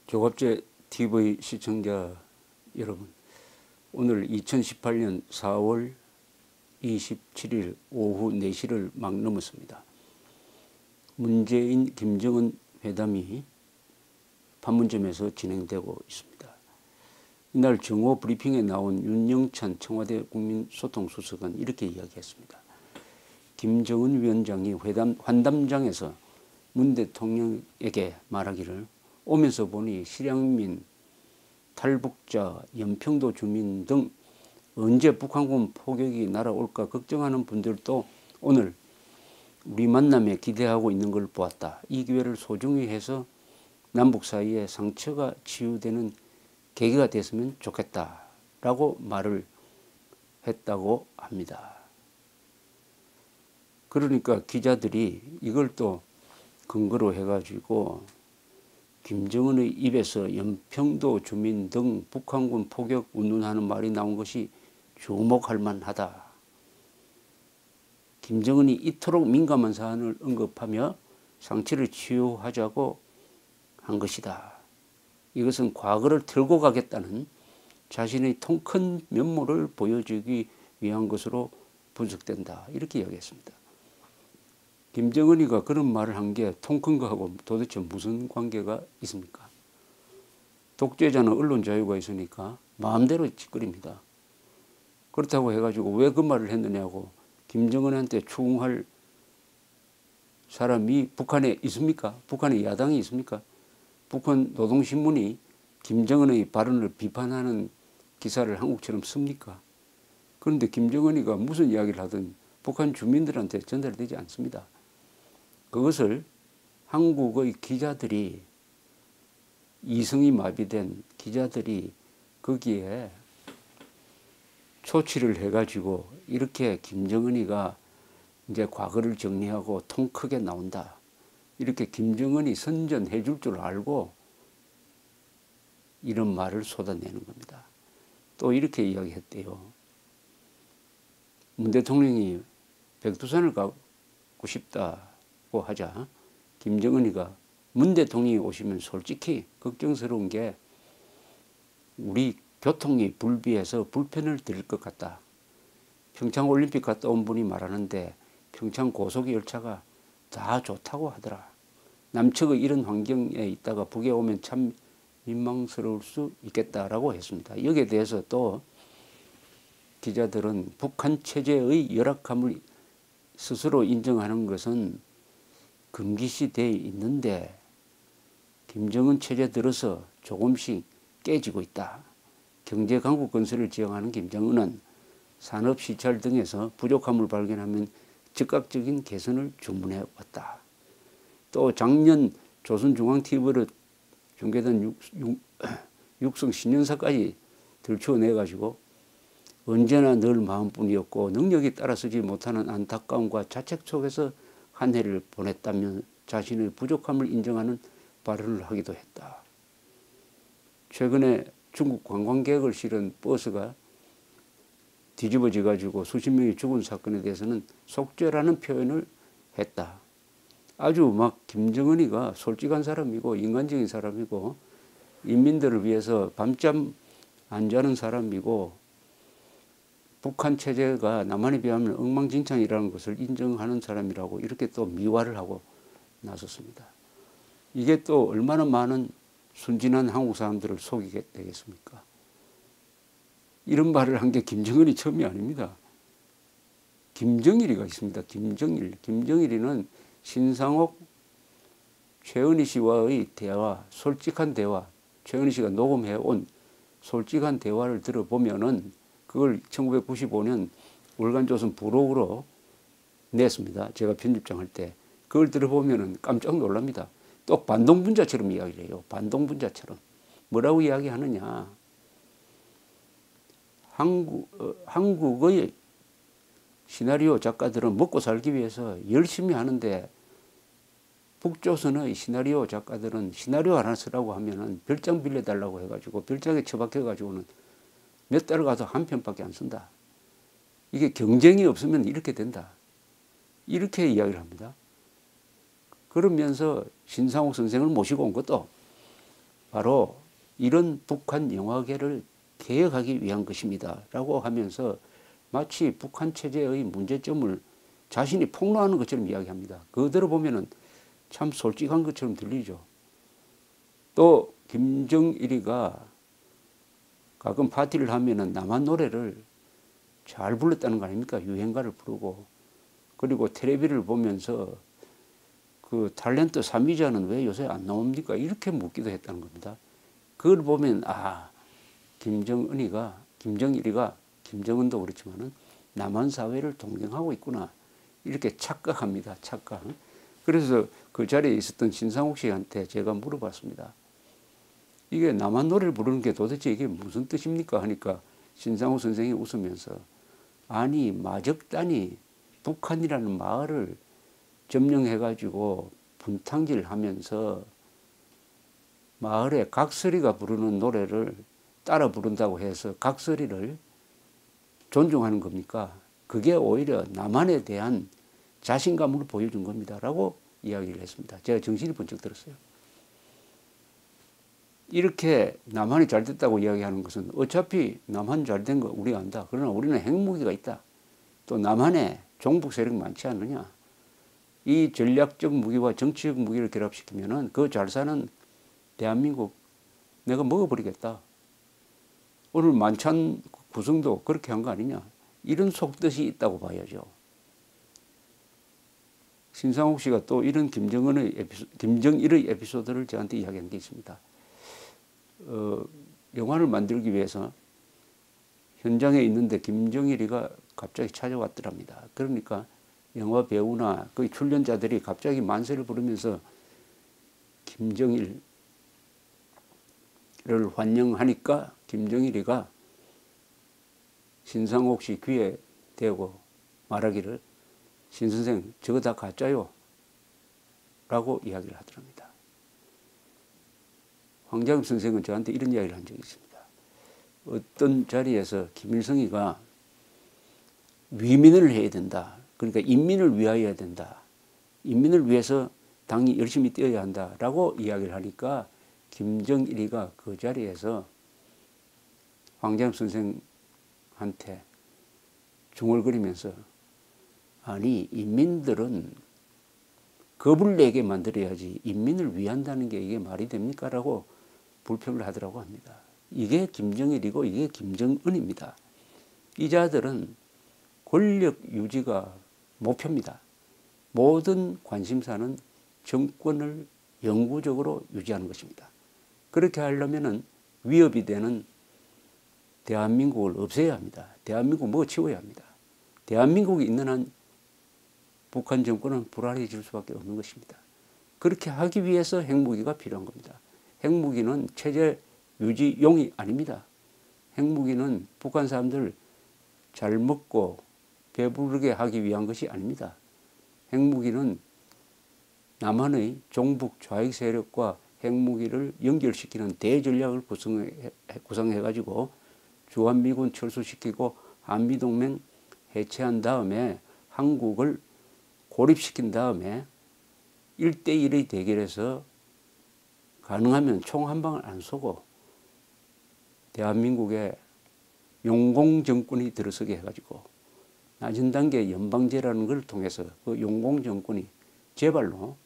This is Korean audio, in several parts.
조갑제 TV 시청자 여러분, 오늘 2018년 4월 27일 오후 4시를 막 넘었습니다. 문재인 김정은 회담이 판문점에서 진행되고 있습니다. 이날 정오 브리핑에 나온 윤영찬 청와대 국민소통수석은 이렇게 이야기했습니다. 김정은 위원장이 환담장에서 문 대통령에게 말하기를 오면서 보니 실향민, 탈북자, 연평도 주민 등 언제 북한군 포격이 날아올까 걱정하는 분들도 오늘 우리 만남에 기대하고 있는 걸 보았다. 이 기회를 소중히 해서 남북 사이에 상처가 치유되는 계기가 됐으면 좋겠다라고 말을 했다고 합니다. 그러니까 기자들이 이걸 또 근거로 해가지고 김정은의 입에서 연평도 주민 등 북한군 포격 운운하는 말이 나온 것이 주목할 만하다. 김정은이 이토록 민감한 사안을 언급하며 상처를 치유하자고 한 것이다. 이것은 과거를 들고 가겠다는 자신의 통 큰 면모를 보여주기 위한 것으로 분석된다. 이렇게 이야기했습니다. 김정은이가 그런 말을 한 게 통 큰 거하고 도대체 무슨 관계가 있습니까? 독재자는 언론 자유가 있으니까 마음대로 짓거립니다. 그렇다고 해가지고 왜 그 말을 했느냐고 김정은한테 추궁할 사람이 북한에 있습니까? 북한에 야당이 있습니까? 북한 노동신문이 김정은의 발언을 비판하는 기사를 한국처럼 씁니까? 그런데 김정은이가 무슨 이야기를 하든 북한 주민들한테 전달되지 않습니다. 그것을 한국의 기자들이, 이성이 마비된 기자들이 거기에 초치를 해가지고 이렇게 김정은이가 이제 과거를 정리하고 통 크게 나온다. 이렇게 김정은이 선전해 줄 줄 알고 이런 말을 쏟아내는 겁니다. 또 이렇게 이야기했대요. 문 대통령이 백두산을 가고 싶다고 하자 김정은이가 문 대통령이 오시면 솔직히 걱정스러운 게 우리 교통이 불비해서 불편을 드릴 것 같다. 평창올림픽 갔다 온 분이 말하는데 평창 고속열차가 다 좋다고 하더라. 남측의 이런 환경에 있다가 북에 오면 참 민망스러울 수 있겠다라고 했습니다. 여기에 대해서 또 기자들은 북한 체제의 열악함을 스스로 인정하는 것은 금기시되어 있는데 김정은 체제 들어서 조금씩 깨지고 있다. 경제강국 건설을 지향하는 김정은은 산업시찰 등에서 부족함을 발견하면 즉각적인 개선을 주문해 왔다. 또 작년 조선중앙TV로 중계된 육성 신년사까지 들추어내가지고 언제나 늘 마음뿐이었고 능력이 따라서지 못하는 안타까움과 자책 속에서 한 해를 보냈다며 자신의 부족함을 인정하는 발언을 하기도 했다. 최근에 중국 관광객을 실은 버스가 뒤집어져 가지고 수십 명이 죽은 사건에 대해서는 속죄라는 표현을 했다. 아주 막 김정은이가 솔직한 사람이고 인간적인 사람이고 인민들을 위해서 밤잠 안 자는 사람이고 북한 체제가 남한에 비하면 엉망진창이라는 것을 인정하는 사람이라고 이렇게 또 미화를 하고 나섰습니다. 이게 또 얼마나 많은 순진한 한국 사람들을 속이게 되겠습니까? 이런 말을 한 게 김정은이 처음이 아닙니다. 김정일이가 있습니다. 김정일. 김정일이는 신상옥, 최은희 씨와의 대화, 솔직한 대화, 최은희 씨가 녹음해온 솔직한 대화를 들어보면은 그걸 1995년 월간조선 부록으로 냈습니다. 제가 편집장 할 때. 그걸 들어보면은 깜짝 놀랍니다. 또 반동분자처럼 이야기를 해요. 반동분자처럼. 뭐라고 이야기하느냐. 한국의 시나리오 작가들은 먹고 살기 위해서 열심히 하는데 북조선의 시나리오 작가들은 시나리오 하나 쓰라고 하면은 별장 빌려달라고 해가지고 별장에 처박혀가지고는 몇 달 가서 한 편밖에 안 쓴다. 이게 경쟁이 없으면 이렇게 된다. 이렇게 이야기를 합니다. 그러면서 신상옥 선생을 모시고 온 것도 바로 이런 북한 영화계를 개혁하기 위한 것입니다 라고 하면서 마치 북한 체제의 문제점을 자신이 폭로하는 것처럼 이야기합니다. 그거 들어보면 참 솔직한 것처럼 들리죠. 또 김정일이가 가끔 파티를 하면은 남한 노래를 잘 불렀다는 거 아닙니까? 유행가를 부르고. 그리고 텔레비를 보면서 그 탤런트 삼위자는 왜 요새 안 나옵니까? 이렇게 묻기도 했다는 겁니다. 그걸 보면 김정일이가 김정은도 그렇지만은 남한 사회를 동경하고 있구나 이렇게 착각합니다. 착각. 그래서 그 자리에 있었던 신상욱 씨한테 제가 물어봤습니다. 이게 남한 노래를 부르는 게 도대체 이게 무슨 뜻입니까? 하니까 신상욱 선생이 웃으면서 아니 마적단이 북한이라는 마을을 점령해가지고 분탕질하면서 마을에 각설이가 부르는 노래를 따라 부른다고 해서 각설이를 존중하는 겁니까? 그게 오히려 남한에 대한 자신감을 보여준 겁니다 라고 이야기를 했습니다. 제가 정신이 번쩍 들었어요. 이렇게 남한이 잘됐다고 이야기하는 것은 어차피 남한 잘된 거 우리가 안다. 그러나 우리는 핵무기가 있다. 또 남한에 종북 세력 많지 않느냐. 이 전략적 무기와 정치적 무기를 결합시키면은 그 잘 사는 대한민국 내가 먹어버리겠다. 오늘 만찬 구성도 그렇게 한 거 아니냐. 이런 속뜻이 있다고 봐야죠. 신상욱 씨가 또 이런 김정일의 에피소드를 저한테 이야기한 게 있습니다. 영화를 만들기 위해서 현장에 있는데 김정일이가 갑자기 찾아왔더랍니다. 그러니까 영화 배우나 그 출연자들이 갑자기 만세를 부르면서 김정일을 환영하니까 김정일이가 신상욱 씨 귀에 대고 말하기를 신 선생 저거 다 가짜요 라고 이야기를 하더랍니다. 황장엽 선생은 저한테 이런 이야기를 한 적이 있습니다. 어떤 자리에서 김일성이가 위민을 해야 된다. 그러니까 인민을 위하여야 된다. 인민을 위해서 당이 열심히 뛰어야 한다라고 이야기를 하니까 김정일이가 그 자리에서 황장엽 선생한테 중얼거리면서 아니 인민들은 겁을 내게 만들어야지 인민을 위한다는 게 이게 말이 됩니까? 라고 불평을 하더라고 합니다. 이게 김정일이고 이게 김정은입니다. 이 자들은 권력 유지가 목표입니다. 모든 관심사는 정권을 영구적으로 유지하는 것입니다. 그렇게 하려면 위협이 되는 대한민국을 없애야 합니다. 대한민국 먹어치워야 합니다. 대한민국이 있는 한 북한 정권은 불안해질 수밖에 없는 것입니다. 그렇게 하기 위해서 핵무기가 필요한 겁니다. 핵무기는 체제 유지용이 아닙니다. 핵무기는 북한 사람들 잘 먹고 배부르게 하기 위한 것이 아닙니다. 핵무기는 남한의 종북 좌익 세력과 핵무기를 연결시키는 대전략을 구성해가지고 주한미군 철수시키고 한미동맹 해체한 다음에 한국을 고립시킨 다음에 1대1의 대결에서 가능하면 총 한 방을 안 쏘고 대한민국에 용공정권이 들어서게 해가지고 낮은 단계 연방제라는 걸 통해서 그 용공정권이 제발로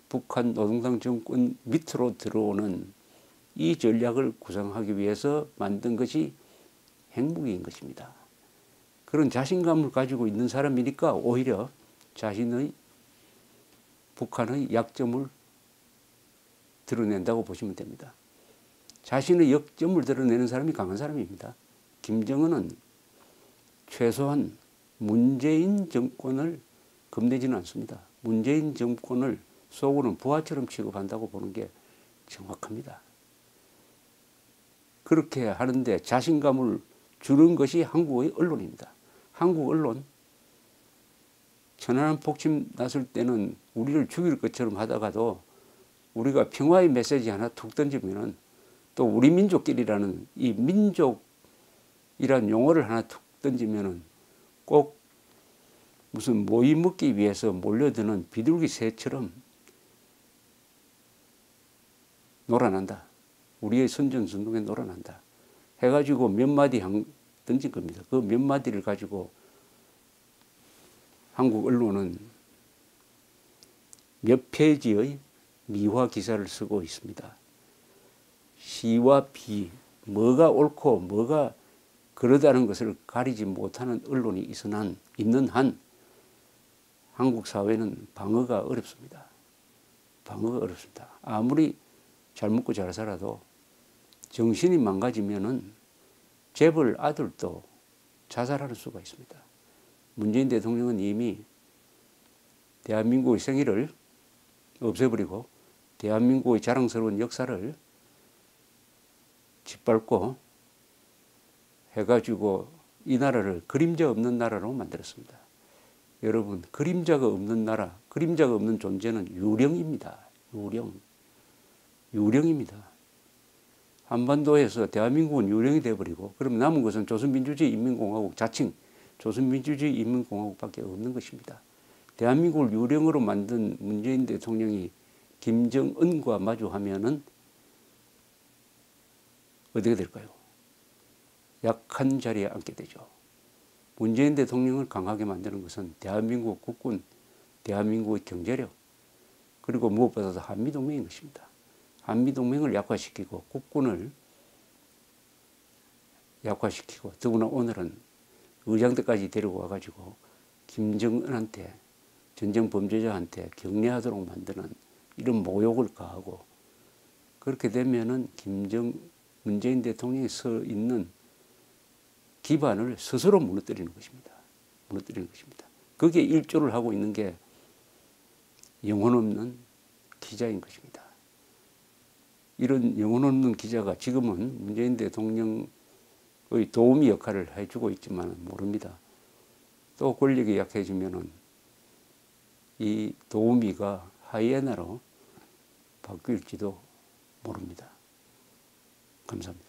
북한 노동당 정권 밑으로 들어오는 이 전략을 구상하기 위해서 만든 것이 핵무기인 것입니다. 그런 자신감을 가지고 있는 사람이니까 오히려 자신의 북한의 약점을 드러낸다고 보시면 됩니다. 자신의 약점을 드러내는 사람이 강한 사람입니다. 김정은은 최소한 문재인 정권을 겁내지는 않습니다. 문재인 정권을 속으로는 부하처럼 취급한다고 보는 게 정확합니다. 그렇게 하는데 자신감을 주는 것이 한국의 언론입니다. 한국 언론 천안함 폭침 났을 때는 우리를 죽일 것처럼 하다가도 우리가 평화의 메시지 하나 툭 던지면은 또 우리 민족끼리라는 이 민족이란 용어를 하나 툭 던지면은 꼭 무슨 모이 먹기 위해서 몰려드는 비둘기 새처럼 놀아난다. 우리의 선전선동에 놀아난다 해가지고 몇 마디 던진 겁니다. 그 몇 마디를 가지고 한국 언론은 몇 페이지의 미화 기사를 쓰고 있습니다. 시와 비, 뭐가 옳고 뭐가 그러다는 것을 가리지 못하는 언론이 있는 한 한국 사회는 방어가 어렵습니다. 방어가 어렵습니다. 아무리 잘 먹고 잘 살아도 정신이 망가지면은 재벌 아들도 자살할 수가 있습니다. 문재인 대통령은 이미 대한민국의 생일을 없애버리고 대한민국의 자랑스러운 역사를 짓밟고 해가지고 이 나라를 그림자 없는 나라로 만들었습니다. 여러분, 그림자가 없는 나라, 그림자가 없는 존재는 유령입니다. 유령입니다. 한반도에서 대한민국은 유령이 되어버리고 그럼 남은 것은 조선민주주의 인민공화국, 자칭 조선민주주의 인민공화국밖에 없는 것입니다. 대한민국을 유령으로 만든 문재인 대통령이 김정은과 마주하면은 어떻게 될까요? 약한 자리에 앉게 되죠. 문재인 대통령을 강하게 만드는 것은 대한민국 국군, 대한민국의 경제력, 그리고 무엇보다도 한미동맹인 것입니다. 한미동맹을 약화시키고 국군을 약화시키고 더구나 오늘은 의장대까지 데리고 와가지고 김정은한테 전쟁 범죄자한테 경례하도록 만드는 이런 모욕을 가하고 그렇게 되면은 문재인 대통령이 서 있는 기반을 스스로 무너뜨리는 것입니다. 무너뜨리는 것입니다. 거기에 일조를 하고 있는 게 영혼 없는 기자인 것입니다. 이런 영혼 없는 기자가 지금은 문재인 대통령의 도우미 역할을 해주고 있지만 모릅니다. 또 권력이 약해지면은 이 도우미가 하이에나로 바뀔지도 모릅니다. 감사합니다.